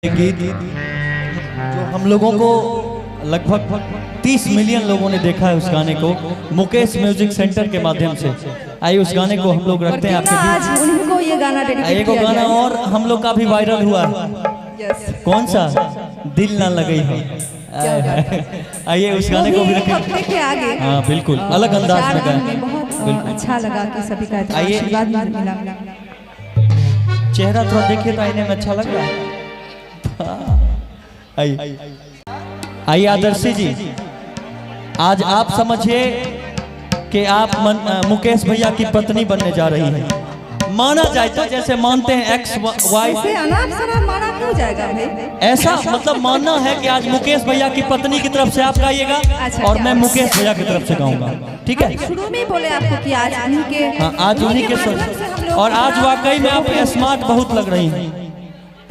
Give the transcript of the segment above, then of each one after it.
गीत जो हम लोगों को लगभग 30 मिलियन लोगों ने देखा है उस गाने को मुकेश म्यूजिक सेंटर के माध्यम से। आइए उस गाने को हम लोग रखते हैं आपके बीच। उनको ये गाना डेडिकेट किया गाना और हम लोग का भी वायरल हुआ है। कौन सा? दिल ना लगी हो। आइए उस गाने को भी रखें। हाँ बिल्कुल अलग अंदाज में गाए। बहुत अच्छा लगा कि सभी का आशीर्वाद मिला। चेहरा थोड़ा देखिए तो आईने में अच्छा लग रहा है। आइए आदर्शी जी, आज आप समझिए कि आप मुकेश भैया की पत्नी बनने जा रही हैं। माना जाए तो जैसे मानते हैं एक्स वाई से माना क्यों जाएगा भाई? ऐसा मतलब मानना है कि आज मुकेश भैया की पत्नी की तरफ से आप गाइएगा और मैं मुकेश भैया की तरफ से गाऊंगा। ठीक है, शुरू में बोले आपको कि आज उन्हीं के, हाँ आज उन्हीं के और आज वाकई में आप स्मार्ट बहुत लग रही हैं।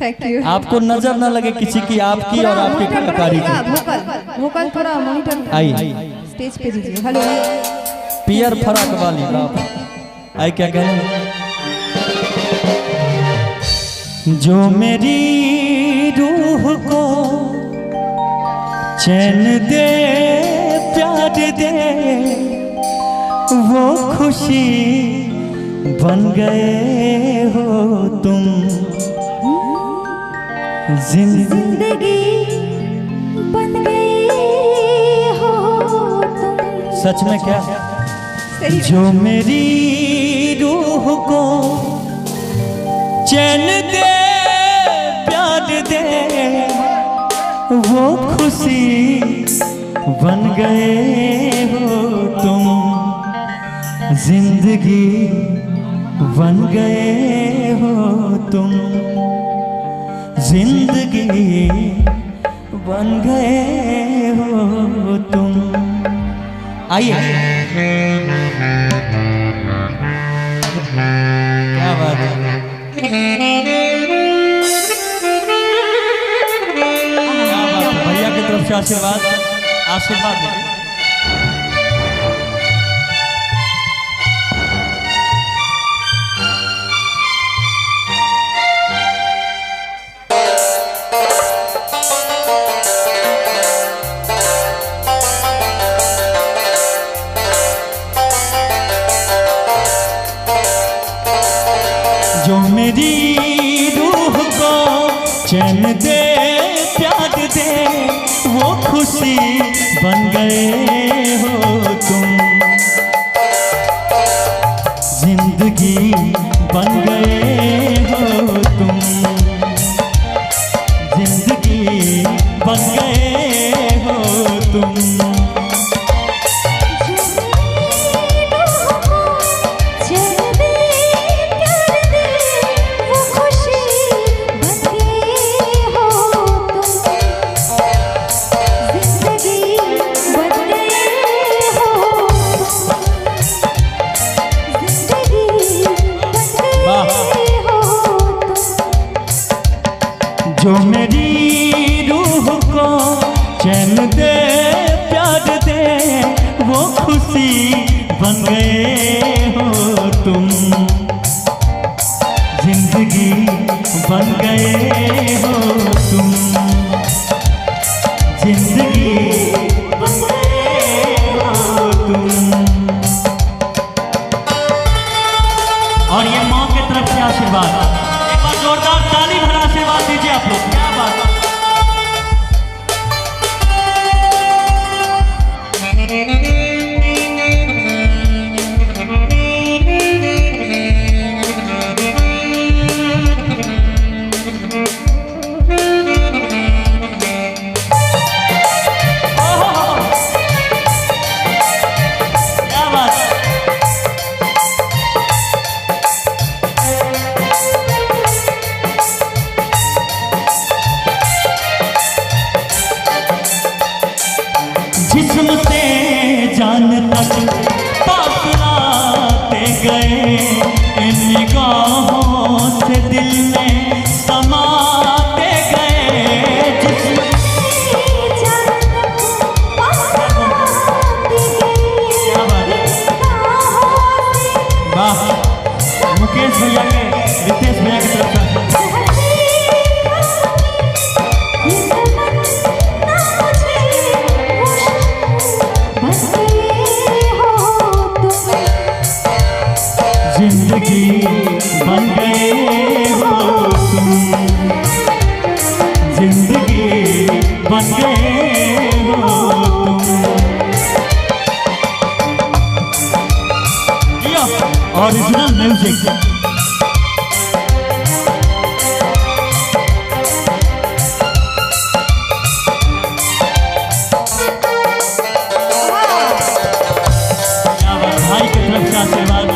Thank you. आपको नजर न लगे किसी की आपकी और आपकी कलाकारी की। वोकल थोड़ा मॉनिटर आई स्टेज पे दीजिए। हेलो पियर फराक वाली आई क्या कहना जो मेरी रूह को चैन दे प्यार दे वो खुशी बन गए हो तुम जिंदगी बन गई हो तुम। सच में क्या? जो मेरी रूह को चैन दे प्यार दे वो खुशी बन गए हो तुम जिंदगी बन गए हो तुम जिंदगी बन गए हो तुम। आइए क्या बात है। भैया की तरफ से आशीर्वाद आशीर्वाद दीजिए। जो मेरी रूह को चैन दे प्यार दे वो खुशी बन गए हो तुम जिंदगी बन गए हो तुम जिंदगी बन गए हो तुम जो मेरी रूह को चैन दे प्यार दे वो खुशी बन गए हो तुम जिंदगी बन गए हो तुम जिंदगी बन गए हो तुम। और ये माँ की तरफ से आशीर्वाद, एक बार जोरदार ताली भरा आशीर्वाद दीजिए आप लोग। क्या बात है। भाई की तरफ से आशीर्वाद।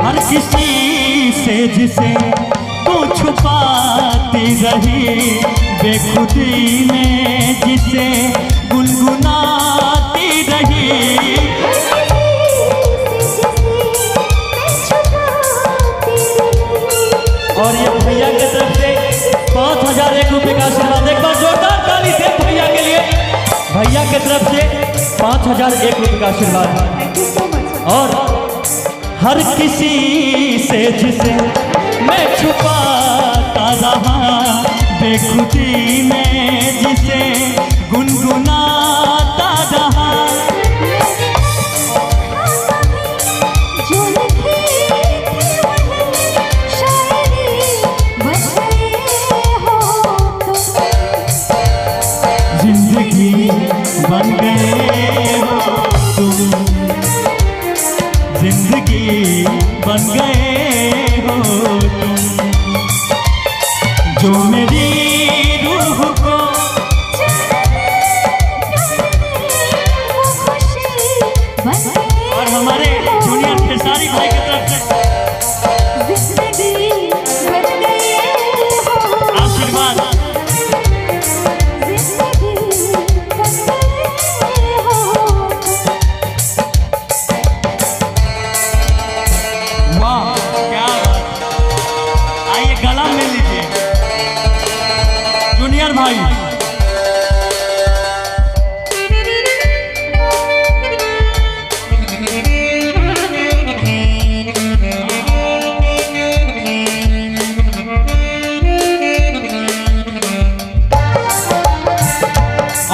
हर किसी से जिसे तू छुपाती रही, बेखुदी में जिसे गुनगुनाती रही। और ये भैया की तरफ से 5001 रुपये का आशीर्वाद। एक बार जोरदार ताली दे भैया के लिए। भैया की तरफ से 5001 रुपये का आशीर्वाद। Thank you so much. और हर किसी से जिसे मैं छुपाता रहा, बेखुदी में जिसे गुनगुनाता रहा। जो लिखी थी वही शायरी बन गए हो तुम। जिंदगी बन गए हो तुम, जिंदगी बन गए हो तुम। जो मेरी रूह को वो खुशी बन गए और हमारे जूनियर खेसारी भाई की तरफ से जिंदगी बन गए हो। आशीर्वाद। जिंदगी बन गए हो। वाह क्या बात। आइए गला मिल लीजिए जूनियर भाई।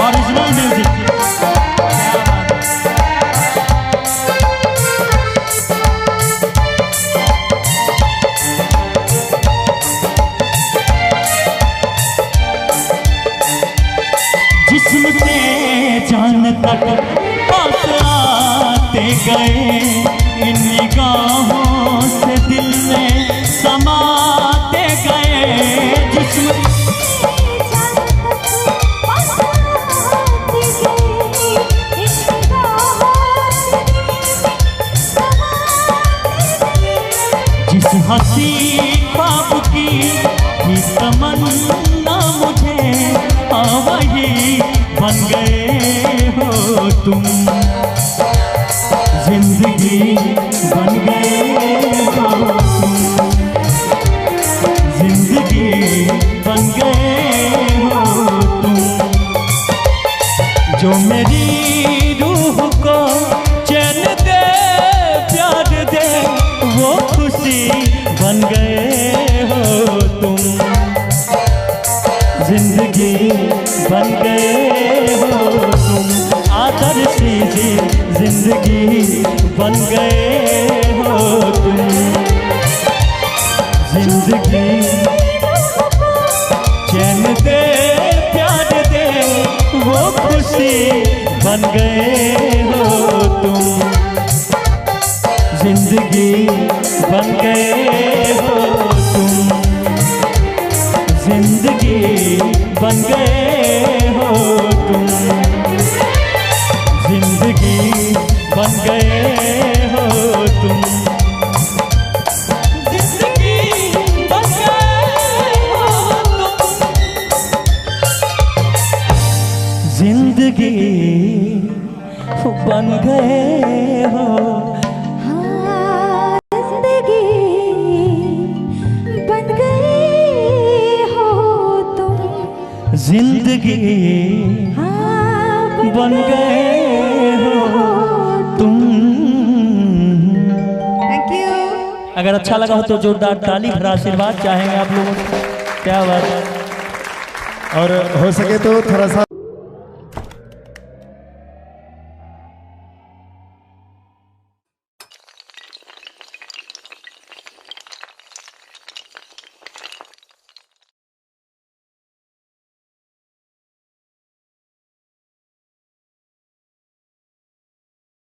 Original music. जिस्म से जान तक पास आते गए, इन निगाहों से दिल में समाते गए। जिस्म जिस हंसी ख्वाब की भी तमन्ना मुझे, वही बन गए हो तुम। जिंदगी बन गए हो तुम, जिंदगी बन गए हो तुम। जो मेरी रूह को चैन दे, प्यार दे, वो खुशी बन गए हो तुम। जिंदगी बन गए हो तुम। आदर्श जी जिंदगी बन गए हो तुम। जिंदगी चैन दे, प्यार दे, वो खुशी बन गए हो तुम। जिंदगी बन गए हो तुम। जिंदगी बन गए हो तुम। जिंदगी बन गए हो तुम। जिंदगी बन गए हो तुम। जिंदगी बन गए हो। हाँ, जिंदगी बन गए हो तुम। जिंदगी हाँ, बन गए हो तुम। Thank you. अगर अच्छा लगा हो तो जोरदार ताली भरा आशीर्वाद चाहेंगे आप लोगों से। क्या बात है। और हो सके तो थोड़ा सा